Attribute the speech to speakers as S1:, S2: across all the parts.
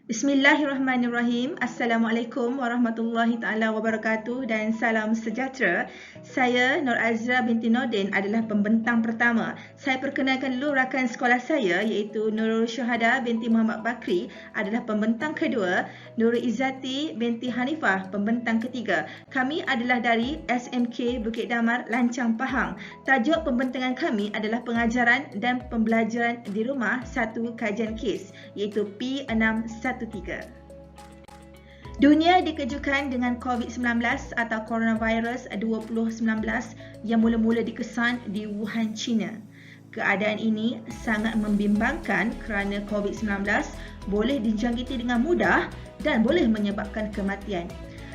S1: Bismillahirrahmanirrahim. Assalamualaikum warahmatullahi taala wabarakatuh dan salam sejahtera. Saya Nur Azra binti Nordin adalah pembentang pertama. Saya perkenalkan dulu rakan sekolah saya iaitu Nurul Syuhada binti Muhammad Bakri adalah pembentang kedua, Nurul Izzati binti Hanifah pembentang ketiga. Kami adalah dari SMK Bukit Damar, Lancang, Pahang. Tajuk pembentangan kami adalah pengajaran dan pembelajaran di rumah satu kajian kes iaitu P613. Dunia dikejutkan dengan COVID-19 atau coronavirus 2019 yang mula-mula dikesan di Wuhan, China. Keadaan ini sangat membimbangkan kerana COVID-19 boleh dijangkiti dengan mudah dan boleh menyebabkan kematian.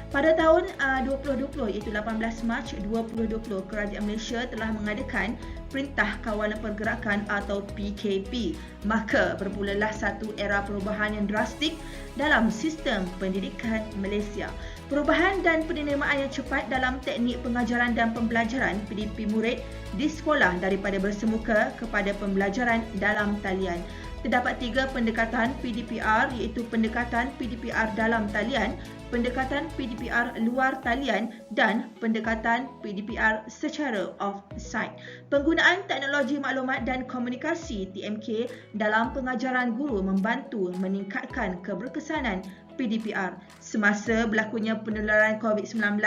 S1: Pada tahun 2020 iaitu 18 Mac 2020, Kerajaan Malaysia telah mengadakan Perintah Kawalan Pergerakan atau PKP. Maka bermulalah satu era perubahan yang drastik dalam sistem pendidikan Malaysia. Perubahan dan penerimaan yang cepat dalam teknik pengajaran dan pembelajaran PDP murid di sekolah daripada bersemuka kepada pembelajaran dalam talian. Terdapat tiga pendekatan PDPR iaitu pendekatan PDPR dalam talian, pendekatan PDPR luar talian dan pendekatan PDPR secara off-site. Penggunaan teknologi maklumat dan komunikasi TMK dalam pengajaran guru membantu meningkatkan keberkesanan PDPR. Semasa berlakunya penularan COVID-19,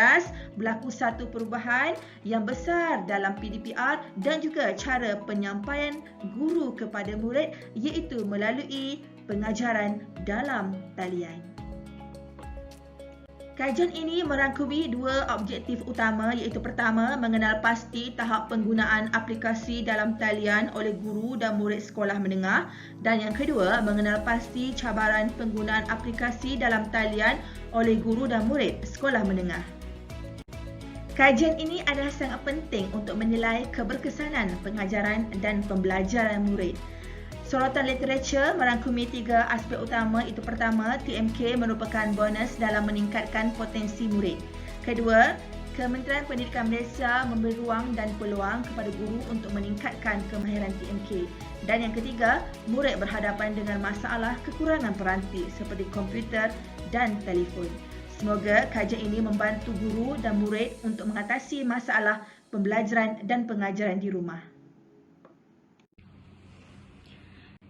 S1: berlaku satu perubahan yang besar dalam PDPR dan juga cara penyampaian guru kepada murid iaitu melalui pengajaran dalam talian. Kajian ini merangkumi dua objektif utama iaitu pertama, mengenal pasti tahap penggunaan aplikasi dalam talian oleh guru dan murid sekolah menengah dan yang kedua, mengenal pasti cabaran penggunaan aplikasi dalam talian oleh guru dan murid sekolah menengah. Kajian ini adalah sangat penting untuk menilai keberkesanan pengajaran dan pembelajaran murid. Sorotan literatur merangkumi tiga aspek utama iaitu pertama, TMK merupakan bonus dalam meningkatkan potensi murid. Kedua, Kementerian Pendidikan Malaysia memberi ruang dan peluang kepada guru untuk meningkatkan kemahiran TMK. Dan yang ketiga, murid berhadapan dengan masalah kekurangan peranti seperti komputer dan telefon. Semoga kajian ini membantu guru dan murid untuk mengatasi masalah pembelajaran dan pengajaran di rumah.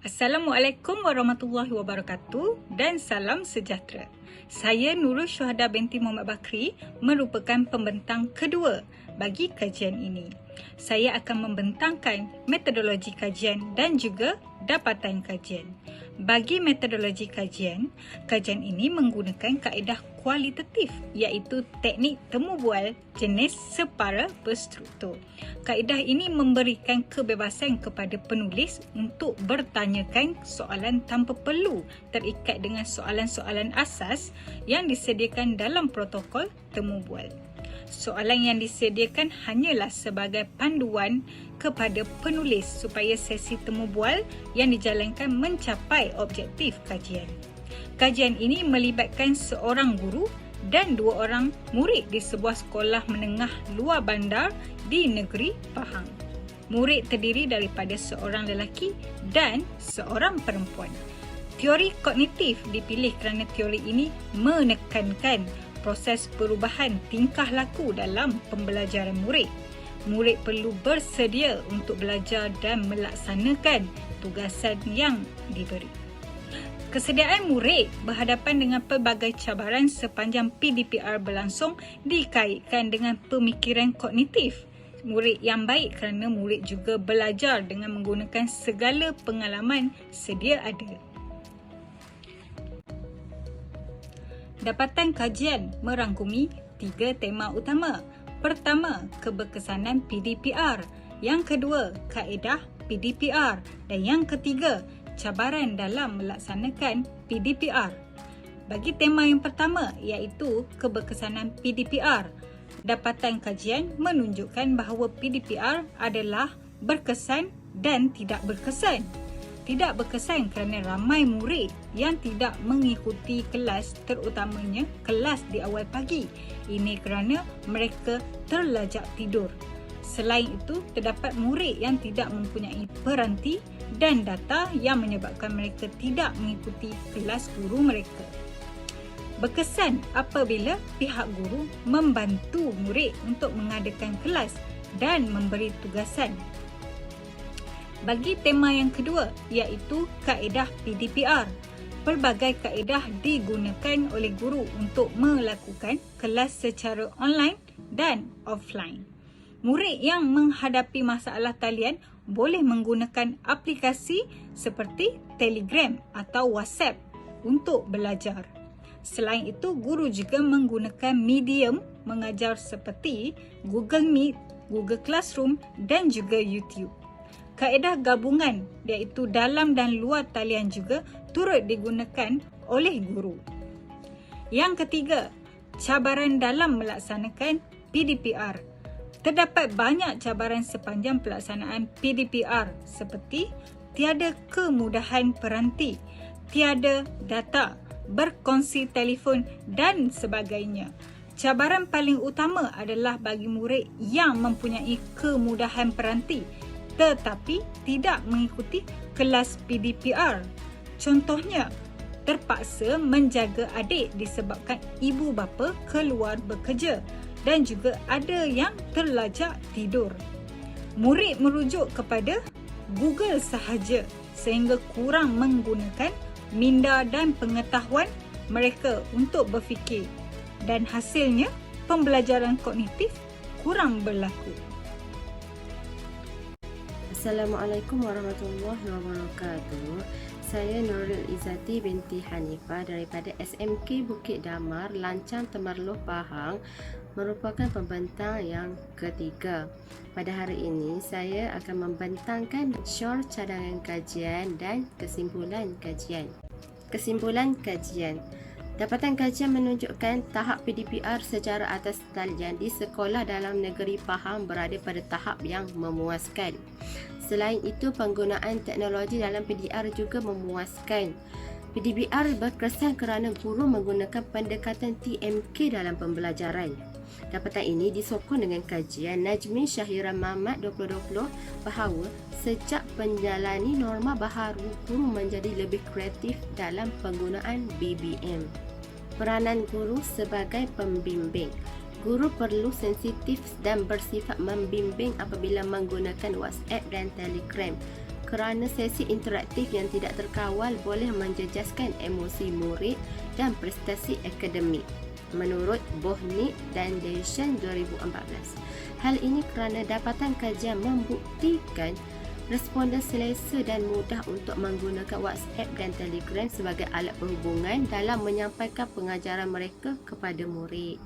S2: Assalamualaikum warahmatullahi wabarakatuh dan salam sejahtera. Saya Nurul Syuhada binti Muhammad Bakri merupakan pembentang kedua bagi kajian ini. Saya akan membentangkan metodologi kajian dan juga dapatan kajian. Bagi metodologi kajian, kajian ini menggunakan kaedah kualitatif iaitu teknik temu bual jenis separa berstruktur. Kaedah ini memberikan kebebasan kepada penulis untuk bertanyakan soalan tanpa perlu terikat dengan soalan-soalan asas yang disediakan dalam protokol temu bual. Soalan yang disediakan hanyalah sebagai panduan kepada penulis supaya sesi temu bual yang dijalankan mencapai objektif kajian. Kajian ini melibatkan seorang guru dan dua orang murid di sebuah sekolah menengah luar bandar di negeri Pahang. Murid terdiri daripada seorang lelaki dan seorang perempuan. Teori kognitif dipilih kerana teori ini menekankan proses perubahan tingkah laku dalam pembelajaran murid. Murid perlu bersedia untuk belajar dan melaksanakan tugasan yang diberi. Kesediaan murid berhadapan dengan pelbagai cabaran sepanjang PDPR berlangsung dikaitkan dengan pemikiran kognitif murid yang baik kerana murid juga belajar dengan menggunakan segala pengalaman sedia ada. Dapatan kajian merangkumi tiga tema utama. Pertama, keberkesanan PDPR. Yang kedua, kaedah PDPR. Dan yang ketiga, cabaran dalam melaksanakan PDPR. Bagi tema yang pertama iaitu keberkesanan PDPR, dapatan kajian menunjukkan bahawa PDPR adalah berkesan dan tidak berkesan. Tidak berkesan kerana ramai murid yang tidak mengikuti kelas, terutamanya kelas di awal pagi. Ini kerana mereka terlajak tidur. Selain itu, terdapat murid yang tidak mempunyai peranti dan data yang menyebabkan mereka tidak mengikuti kelas guru mereka. Berkesan apabila pihak guru membantu murid untuk mengadakan kelas dan memberi tugasan. Bagi tema yang kedua, iaitu kaedah PDPR. Pelbagai kaedah digunakan oleh guru untuk melakukan kelas secara online dan offline. Murid yang menghadapi masalah talian boleh menggunakan aplikasi seperti Telegram atau WhatsApp untuk belajar. Selain itu, guru juga menggunakan medium mengajar seperti Google Meet, Google Classroom dan juga YouTube. Kaedah gabungan iaitu dalam dan luar talian juga turut digunakan oleh guru. Yang ketiga, cabaran dalam melaksanakan PDPR. Terdapat banyak cabaran sepanjang pelaksanaan PDPR seperti tiada kemudahan peranti, tiada data, berkongsi telefon dan sebagainya. Cabaran paling utama adalah bagi murid yang mempunyai kemudahan peranti tetapi tidak mengikuti kelas PDPR. Contohnya, terpaksa menjaga adik disebabkan ibu bapa keluar bekerja dan juga ada yang terlajak tidur. Murid merujuk kepada Google sahaja sehingga kurang menggunakan minda dan pengetahuan mereka untuk berfikir dan hasilnya pembelajaran kognitif kurang berlaku.
S3: Assalamualaikum warahmatullahi wabarakatuh. Saya Nurul Izzati binti Hanifah daripada SMK Bukit Damar, Lancang Temerloh, Pahang, merupakan pembentang yang ketiga. Pada hari ini, saya akan membentangkan syur cadangan kajian dan kesimpulan kajian. Kesimpulan kajian. Dapatan kajian menunjukkan tahap PDPR secara atas talian di sekolah dalam negeri Pahang berada pada tahap yang memuaskan. Selain itu, penggunaan teknologi dalam PDR juga memuaskan. PDPR berkesan kerana guru menggunakan pendekatan TMK dalam pembelajaran. Dapatan ini disokong dengan kajian Najmi Syahira Mamat 2020 bahawa sejak menjalani norma baharu, guru menjadi lebih kreatif dalam penggunaan BBM. Peranan guru sebagai pembimbing. Guru perlu sensitif dan bersifat membimbing apabila menggunakan WhatsApp dan Telegram kerana sesi interaktif yang tidak terkawal boleh menjejaskan emosi murid dan prestasi akademik. Menurut Bohnik dan Deishan 2014. Hal ini kerana dapatan kajian membuktikan responden selesa dan mudah untuk menggunakan WhatsApp dan Telegram sebagai alat perhubungan dalam menyampaikan pengajaran mereka kepada murid.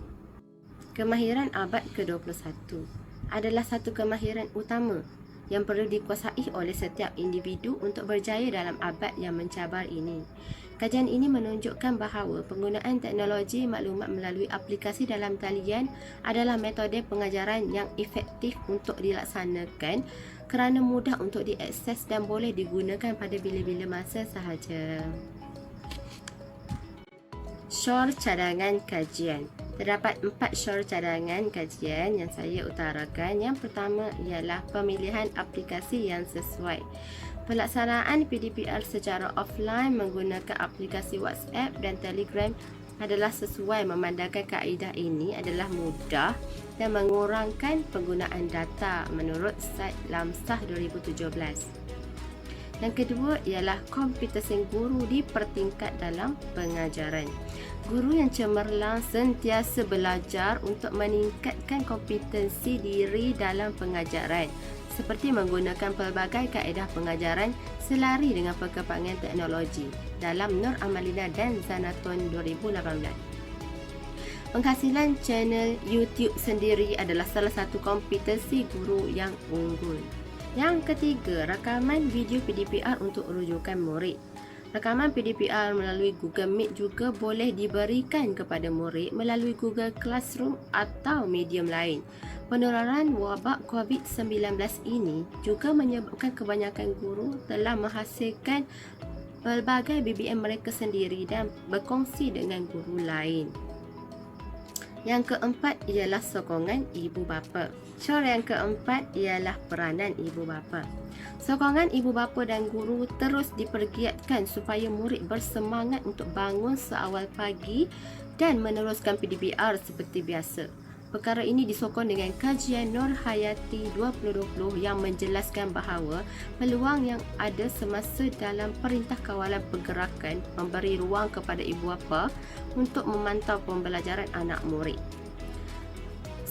S3: Kemahiran abad ke-21 adalah satu kemahiran utama yang perlu dikuasai oleh setiap individu untuk berjaya dalam abad yang mencabar ini. Kajian ini menunjukkan bahawa penggunaan teknologi maklumat melalui aplikasi dalam talian adalah metode pengajaran yang efektif untuk dilaksanakan kerana mudah untuk diakses dan boleh digunakan pada bila-bila masa sahaja. Syur cadangan kajian. Terdapat 4 syur cadangan kajian yang saya utarakan. Yang pertama ialah pemilihan aplikasi yang sesuai. Pelaksanaan PDPR secara offline menggunakan aplikasi WhatsApp dan Telegram adalah sesuai memandangkan kaedah ini adalah mudah dan mengurangkan penggunaan data menurut site Lamsah 2017. Yang kedua ialah kompetensi guru dipertingkat dalam pengajaran. Guru yang cemerlang sentiasa belajar untuk meningkatkan kompetensi diri dalam pengajaran seperti menggunakan pelbagai kaedah pengajaran selari dengan perkembangan teknologi dalam Nur Amalina dan Zanaton 2018. Penghasilan channel YouTube sendiri adalah salah satu kompetensi guru yang unggul. Yang ketiga, rakaman video PDPR untuk rujukan murid. Rakaman PDPR melalui Google Meet juga boleh diberikan kepada murid melalui Google Classroom atau medium lain. Penularan wabak COVID-19 ini juga menyebabkan kebanyakan guru telah menghasilkan pelbagai BBM mereka sendiri dan berkongsi dengan guru lain. Yang keempat ialah sokongan ibu bapa. Syur yang keempat ialah peranan ibu bapa. Sokongan ibu bapa dan guru terus dipergiatkan supaya murid bersemangat untuk bangun seawal pagi dan meneruskan PDBR seperti biasa. Perkara ini disokong dengan kajian Nur Hayati 2020 yang menjelaskan bahawa peluang yang ada semasa dalam Perintah Kawalan Pergerakan memberi ruang kepada ibu bapa untuk memantau pembelajaran anak murid.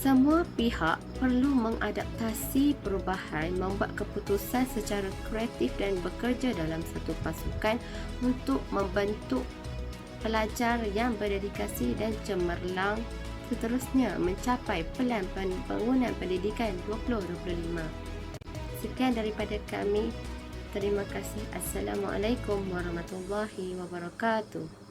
S3: Semua pihak perlu mengadaptasi perubahan, membuat keputusan secara kreatif dan bekerja dalam satu pasukan untuk membentuk pelajar yang berdedikasi dan cemerlang, seterusnya mencapai Pelan Pembangunan Pendidikan 2025. Sekian daripada kami. Terima kasih. Assalamualaikum warahmatullahi wabarakatuh.